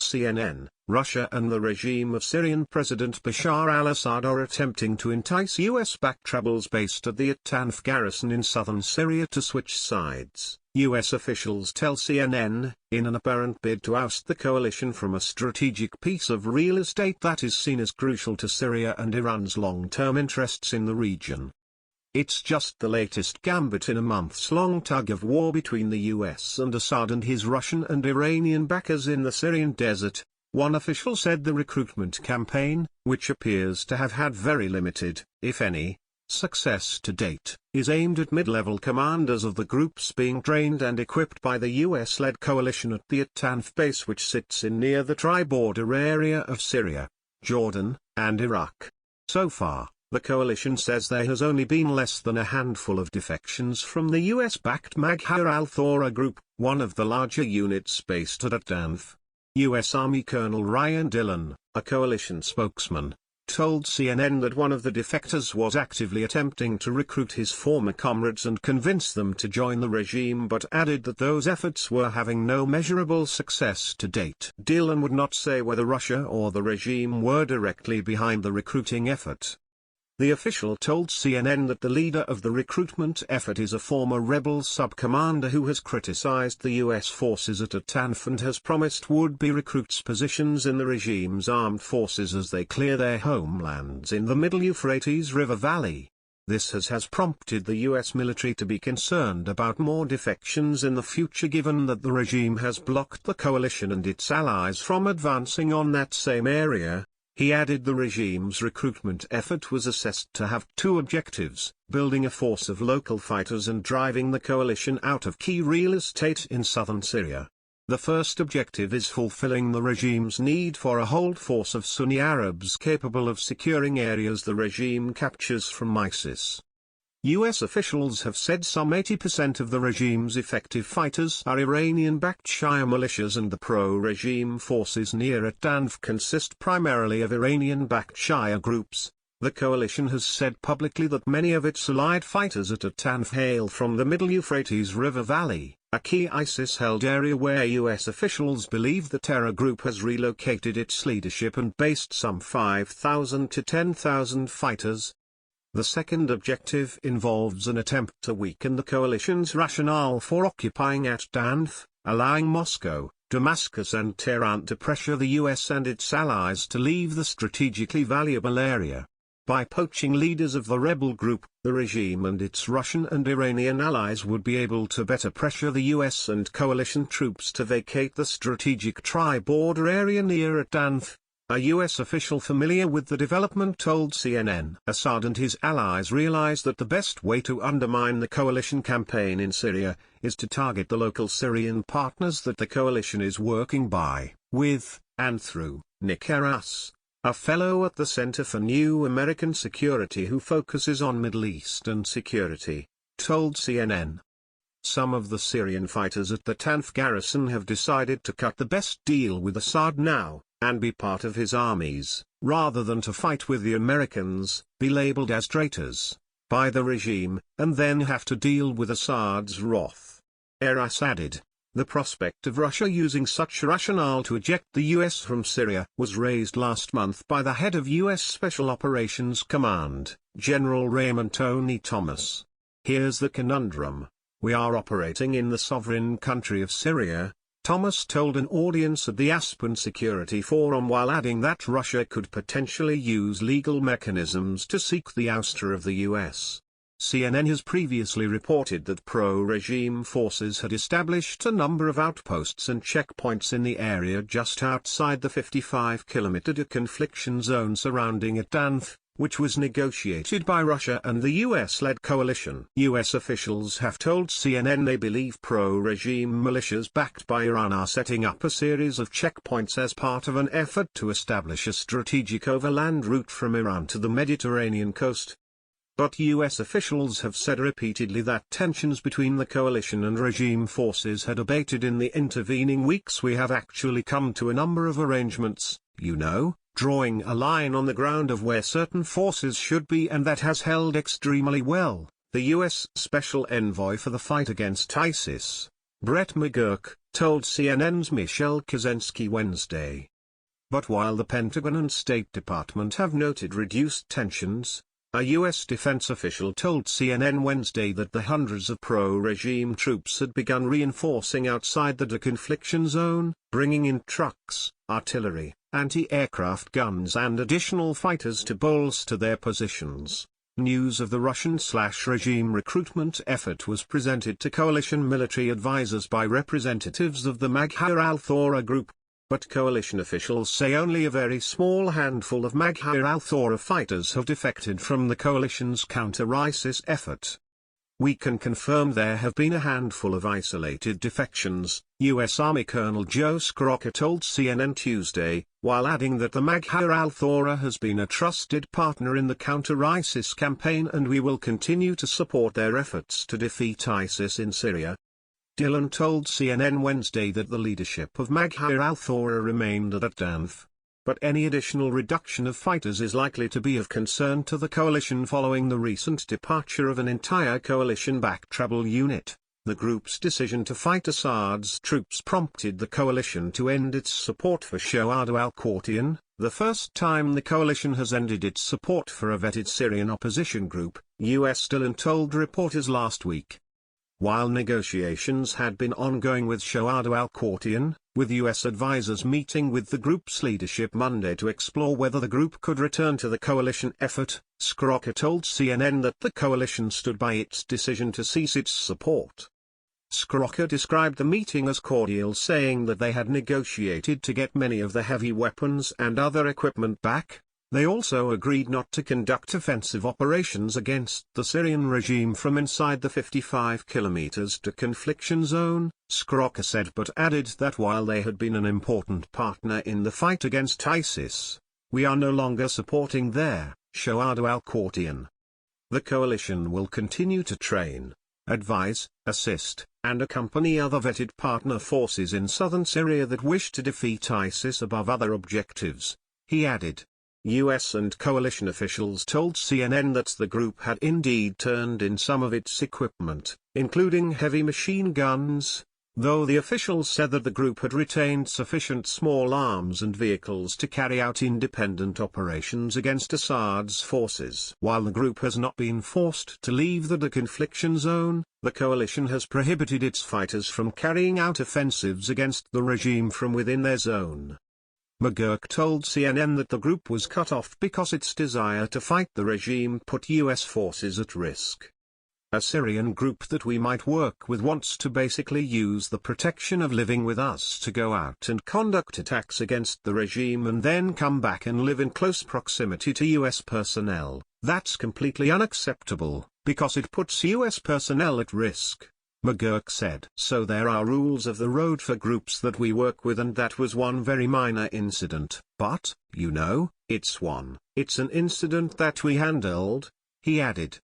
CNN, Russia and the regime of Syrian President Bashar al-Assad are attempting to entice US-backed rebels based at the Tanf garrison in southern Syria to switch sides, US officials tell CNN, in an apparent bid to oust the coalition from a strategic piece of real estate that is seen as crucial to Syria and Iran's long-term interests in the region. It's just the latest gambit in a months-long tug-of-war between the US and Assad and his Russian and Iranian backers in the Syrian desert, one official said. The recruitment campaign, which appears to have had very limited, if any, success to date, is aimed at mid-level commanders of the groups being trained and equipped by the US-led coalition at the Tanf base, which sits in near the tri-border area of Syria, Jordan, and Iraq. So far, the coalition says there has only been less than a handful of defections from the US-backed Maghar al-Thawra group, one of the larger units based at Tanf. U.S. Army Colonel Ryan Dillon, a coalition spokesman, told CNN that one of the defectors was actively attempting to recruit his former comrades and convince them to join the regime, but added that those efforts were having no measurable success to date. Dillon would not say whether Russia or the regime were directly behind the recruiting effort. The official told CNN that the leader of the recruitment effort is a former rebel sub-commander who has criticized the U.S. forces at Tanf and has promised would-be recruits positions in the regime's armed forces as they clear their homelands in the Middle Euphrates River Valley. This has prompted the U.S. military to be concerned about more defections in the future, given that the regime has blocked the coalition and its allies from advancing on that same area. He added the regime's recruitment effort was assessed to have two objectives: building a force of local fighters and driving the coalition out of key real estate in southern Syria. The first objective is fulfilling the regime's need for a hold force of Sunni Arabs capable of securing areas the regime captures from ISIS. U.S. officials have said some 80% of the regime's effective fighters are Iranian-backed Shia militias, and the pro-regime forces near Tanf consist primarily of Iranian-backed Shia groups. The coalition has said publicly that many of its allied fighters at Tanf hail from the Middle Euphrates River Valley, a key ISIS-held area where U.S. officials believe the terror group has relocated its leadership and based some 5,000 to 10,000 fighters. The second objective involves an attempt to weaken the coalition's rationale for occupying Tanf, allowing Moscow, Damascus and Tehran to pressure the US and its allies to leave the strategically valuable area. By poaching leaders of the rebel group, the regime and its Russian and Iranian allies would be able to better pressure the US and coalition troops to vacate the strategic tri-border area near Tanf. A U.S. official familiar with the development told CNN Assad and his allies realize that the best way to undermine the coalition campaign in Syria is to target the local Syrian partners that the coalition is working by, with, and through. Nick Arras, a fellow at the Center for New American Security who focuses on Middle Eastern security, told CNN. Some of the Syrian fighters at the Tanf garrison have decided to cut the best deal with Assad now, and be part of his armies, rather than to fight with the Americans, be labeled as traitors by the regime, and then have to deal with Assad's wrath. Arras added, the prospect of Russia using such rationale to eject the US from Syria was raised last month by the head of US Special Operations Command, General Raymond Tony Thomas. Here's the conundrum. We are operating in the sovereign country of Syria, Thomas told an audience at the Aspen Security Forum, while adding that Russia could potentially use legal mechanisms to seek the ouster of the US. CNN has previously reported that pro-regime forces had established a number of outposts and checkpoints in the area just outside the 55-kilometer deconfliction zone surrounding Tanf, which was negotiated by Russia and the US-led coalition. US officials have told CNN they believe pro-regime militias backed by Iran are setting up a series of checkpoints as part of an effort to establish a strategic overland route from Iran to the Mediterranean coast. But US officials have said repeatedly that tensions between the coalition and regime forces had abated in the intervening weeks. We have actually come to a number of arrangements, drawing a line on the ground of where certain forces should be, and that has held extremely well, the U.S. Special Envoy for the fight against ISIS, Brett McGurk, told CNN's Michelle Kaczynski Wednesday. But while the Pentagon and State Department have noted reduced tensions, a U.S. defense official told CNN Wednesday that the hundreds of pro-regime troops had begun reinforcing outside the deconfliction zone, bringing in trucks, artillery, anti-aircraft guns and additional fighters to bolster their positions. News of the Russian-regime recruitment effort was presented to coalition military advisors by representatives of the Maghar al-Thawra group. But coalition officials say only a very small handful of Maghar al-Thawra fighters have defected from the coalition's counter-ISIS effort. We can confirm there have been a handful of isolated defections, U.S. Army Colonel Joe Scrocca told CNN Tuesday, while adding that the Maghar al-Thawra has been a trusted partner in the counter-ISIS campaign and we will continue to support their efforts to defeat ISIS in Syria. Dillon told CNN Wednesday that the leadership of Maghar al-Thawra remained at Tanf. But any additional reduction of fighters is likely to be of concern to the coalition following the recent departure of an entire coalition-backed rebel unit. The group's decision to fight Assad's troops prompted the coalition to end its support for Shohada al-Qurtiyan, the first time the coalition has ended its support for a vetted Syrian opposition group, U.S. Dillon told reporters last week. While negotiations had been ongoing with Shohada al-Qurtiyan, with U.S. advisors meeting with the group's leadership Monday to explore whether the group could return to the coalition effort, Scrocca told CNN that the coalition stood by its decision to cease its support. Scrocca described the meeting as cordial, saying that they had negotiated to get many of the heavy weapons and other equipment back. They also agreed not to conduct offensive operations against the Syrian regime from inside the 55 kilometers deconfliction zone, Scrocca said, but added that while they had been an important partner in the fight against ISIS, we are no longer supporting their Shohada al-Qurtiyan. The coalition will continue to train, advise, assist, and accompany other vetted partner forces in southern Syria that wish to defeat ISIS above other objectives, he added. U.S. and coalition officials told CNN that the group had indeed turned in some of its equipment, including heavy machine guns, though the officials said that the group had retained sufficient small arms and vehicles to carry out independent operations against Assad's forces. While the group has not been forced to leave the deconfliction zone, the coalition has prohibited its fighters from carrying out offensives against the regime from within their zone. McGurk told CNN that the group was cut off because its desire to fight the regime put U.S. forces at risk. A Syrian group that we might work with wants to basically use the protection of living with us to go out and conduct attacks against the regime and then come back and live in close proximity to U.S. personnel. That's completely unacceptable, because it puts U.S. personnel at risk, McGurk said. So there are rules of the road for groups that we work with, and that was one very minor incident, but, it's an incident that we handled, he added.